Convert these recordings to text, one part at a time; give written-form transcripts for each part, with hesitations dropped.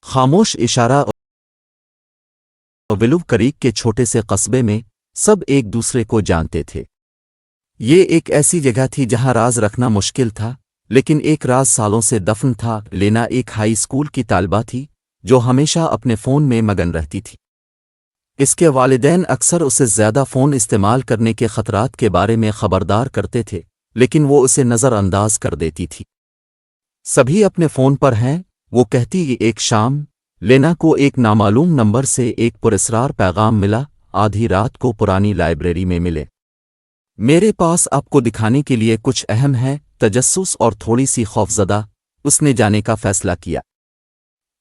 خاموش اشارہ اور ولو کریک کے چھوٹے سے قصبے میں سب ایک دوسرے کو جانتے تھے۔ یہ ایک ایسی جگہ تھی جہاں راز رکھنا مشکل تھا، لیکن ایک راز سالوں سے دفن تھا۔ لینا ایک ہائی اسکول کی طالبہ تھی جو ہمیشہ اپنے فون میں مگن رہتی تھی۔ اس کے والدین اکثر اسے زیادہ فون استعمال کرنے کے خطرات کے بارے میں خبردار کرتے تھے، لیکن وہ اسے نظر انداز کر دیتی تھی۔ سبھی اپنے فون پر ہیں، وہ کہتی۔ ایک شام لینا کو ایک نامعلوم نمبر سے ایک پراسرار پیغام ملا۔ آدھی رات کو پرانی لائبریری میں ملے۔ میرے پاس آپ کو دکھانے کے لیے کچھ اہم ہے۔ تجسس اور تھوڑی سی خوفزدہ اس نے جانے کا فیصلہ کیا۔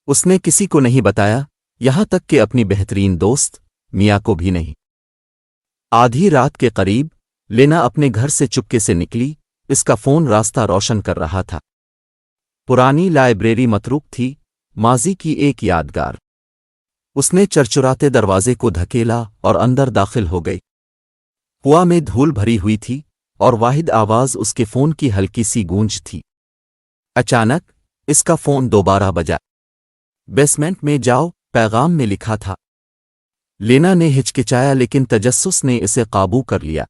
اس نے کسی کو نہیں بتایا، یہاں تک کہ اپنی بہترین دوست میاں کو بھی نہیں۔ آدھی رات کے قریب لینا اپنے گھر سے چپکے سے نکلی۔ اس کا فون راستہ روشن کر رہا تھا۔ پرانی لائبریری متروک تھی، ماضی کی ایک یادگار۔ اس نے چرچراتے دروازے کو دھکیلا اور اندر داخل ہو گئی۔ ہوا میں دھول بھری ہوئی تھی اور واحد آواز اس کے فون کی ہلکی سی گونج تھی۔ اچانک اس کا فون دوبارہ بجا۔ بیسمنٹ میں جاؤ، پیغام میں لکھا تھا۔ لینا نے ہچکچایا، لیکن تجسس نے اسے قابو کر لیا۔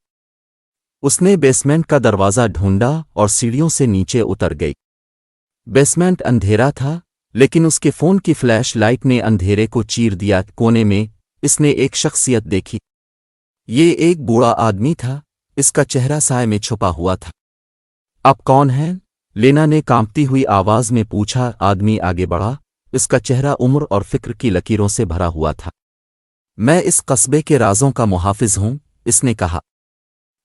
اس نے بیسمنٹ کا دروازہ ڈھونڈا اور سیڑھیوں سے نیچے اتر گئی۔ بیسمنٹ اندھیرا تھا، لیکن اس کے فون کی فلیش لائٹ نے اندھیرے کو چیر دیا۔ کونے میں اس نے ایک شخصیت دیکھی۔ یہ ایک بوڑھا آدمی تھا، اس کا چہرہ سائے میں چھپا ہوا تھا۔ اب کون ہے؟ لینا نے کانپتی ہوئی آواز میں پوچھا۔ آدمی آگے بڑھا، اس کا چہرہ عمر اور فکر کی لکیروں سے بھرا ہوا تھا۔ میں اس قصبے کے رازوں کا محافظ ہوں، اس نے کہا۔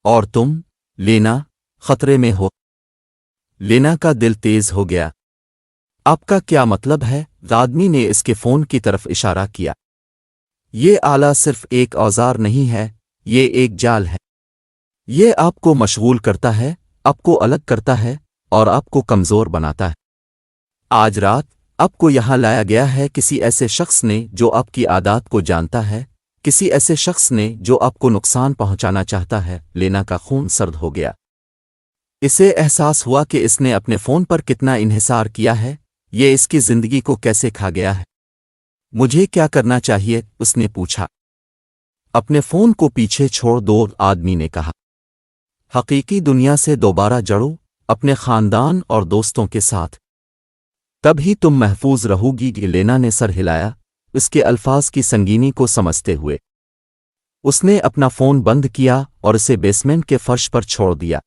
اور تم؟ لینا خطرے میں ہو۔ لینا کا دل تیز ہو گیا۔ آپ کا کیا مطلب ہے؟ آدمی نے اس کے فون کی طرف اشارہ کیا۔ یہ آلہ صرف ایک اوزار نہیں ہے، یہ ایک جال ہے۔ یہ آپ کو مشغول کرتا ہے، آپ کو الگ کرتا ہے اور آپ کو کمزور بناتا ہے۔ آج رات آپ کو یہاں لایا گیا ہے کسی ایسے شخص نے جو آپ کی عادات کو جانتا ہے، کسی ایسے شخص نے جو آپ کو نقصان پہنچانا چاہتا ہے۔ لینا کا خون سرد ہو گیا۔ اسے احساس ہوا کہ اس نے اپنے فون پر کتنا انحصار کیا ہے، یہ اس کی زندگی کو کیسے کھا گیا ہے۔ مجھے کیا کرنا چاہیے؟ اس نے پوچھا۔ اپنے فون کو پیچھے چھوڑ دو، آدمی نے کہا۔ حقیقی دنیا سے دوبارہ جڑو، اپنے خاندان اور دوستوں کے ساتھ۔ تب ہی تم محفوظ رہو گی۔ لینا نے سر ہلایا، اس کے الفاظ کی سنگینی کو سمجھتے ہوئے۔ اس نے اپنا فون بند کیا اور اسے بیسمنٹ کے فرش پر چھوڑ دیا۔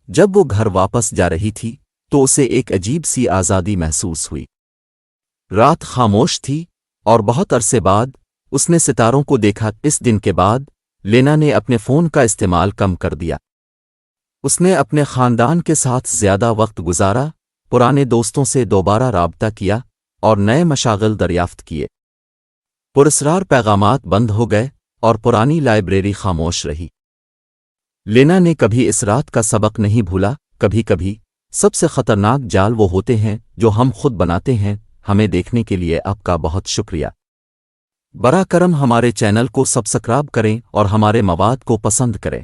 جب وہ گھر واپس جا رہی تھی تو اسے ایک عجیب سی آزادی محسوس ہوئی۔ رات خاموش تھی اور بہت عرصے بعد اس نے ستاروں کو دیکھا۔ اس دن کے بعد لینا نے اپنے فون کا استعمال کم کر دیا۔ اس نے اپنے خاندان کے ساتھ زیادہ وقت گزارا، پرانے دوستوں سے دوبارہ رابطہ کیا اور نئے مشاغل دریافت کیے۔ پراسرار پیغامات بند ہو گئے اور پرانی لائبریری خاموش رہی۔ لینا نے کبھی اس رات کا سبق نہیں بھولا۔ کبھی کبھی سب سے خطرناک جال وہ ہوتے ہیں جو ہم خود بناتے ہیں۔ ہمیں دیکھنے کے لیے آپ کا بہت شکریہ۔ براہ کرم ہمارے چینل کو سبسکرائب کریں اور ہمارے مواد کو پسند کریں۔